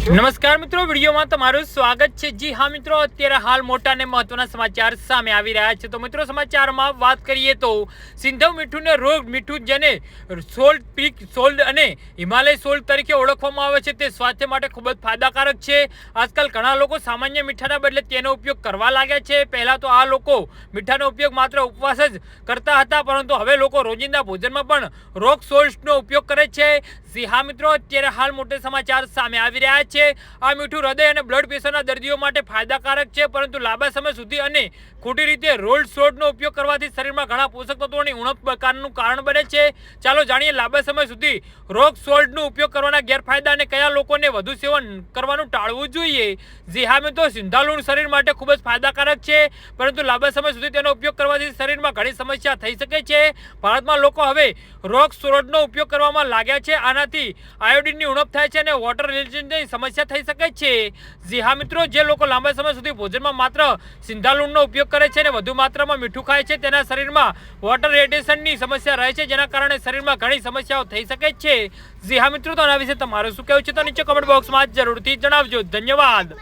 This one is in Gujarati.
નમસ્કાર મિત્રો, વિડીયોમાં તમારું સ્વાગત છે। જી હા મિત્રો, અત્યારે હાલ મોટા અને મહત્વના સમાચાર સામે આવી રહ્યા છે। તો મિત્રો, સમાચારમાં વાત કરીએ તો સિંધવ મીઠુંને રોગ મીઠું જેને સોલ્ટ પીક સોલ્ટ અને હિમાલય સોલ્ટ તરીકે ઓળખવામાં આવે છે તે સ્વાસ્થ્ય માટે ખૂબ જ ફાયદાકારક છે। આજકાલ ઘણા લોકો સામાન્ય મીઠાના બદલે તેનો ઉપયોગ કરવા લાગ્યા છે। પહેલાં તો આ લોકો મીઠાનો ઉપયોગ માત્ર ઉપવાસ જ કરતા હતા, પરંતુ હવે લોકો રોજિંદા ભોજનમાં પણ રોક સોલ્ટનો ઉપયોગ કરે છે। જી હા મિત્રો, અત્યારે હાલ મોટા સમાચાર સામે આવી રહ્યા છે। આ મીઠું હૃદય અને બ્લડ પ્રેશરના દર્દીઓ માટે ફાયદાકારક છે, પરંતુ લાંબા સમય સુધી અને ખોટી રીતે રોલ્ડ સોલ્ટનો ઉપયોગ કરવાથી શરીરમાં ઘણા પોષક તત્વોની ઉણપનું કારણ બને છે। ચાલો જાણીએ લાંબા સમય સુધી રોક સોલ્ટનો ઉપયોગ કરવાના ગેરફાયદા અને કયા લોકોને વધુ સેવન કરવાનું ટાળવું જોઈએ। જી હા મિત્રો, સિંધાલુણ શરીર માટે ખૂબ જ ફાયદાકારક છે, પરંતુ લાંબા સમય સુધી તેનો ઉપયોગ કરવાથી શરીરમાં ઘણી સમસ્યા થઈ શકે છે। ભારતમાં લોકો હવે રોક સોલ્ટનો ઉપયોગ કરવામાં લાગ્યા છે। આનાથી આયોડિનની ઉણપ થાય છે અને વોટર રિટેન્શનની સમસ્યા થઈ શકે છે। જી હા મિત્રો, જે લોકો લાંબા સમય સુધી ભોજનમાં માત્ર સિંધાલુણનો ઉપયોગ કરે છે અને વધુ માત્રામાં મીઠું ખાય છે, તેના શરીરમાં વોટર રિટેન્શનની સમસ્યા રહે છે, જેના કારણે શરીરમાં ઘણી સમસ્યાઓ થઈ શકે છે। જી હા મિત્રો, તો આના વિશે તમારું શું કહેવું છે તો નીચે કમેન્ટ બોક્સમાં જરૂરથી જણાવજો। ધન્યવાદ।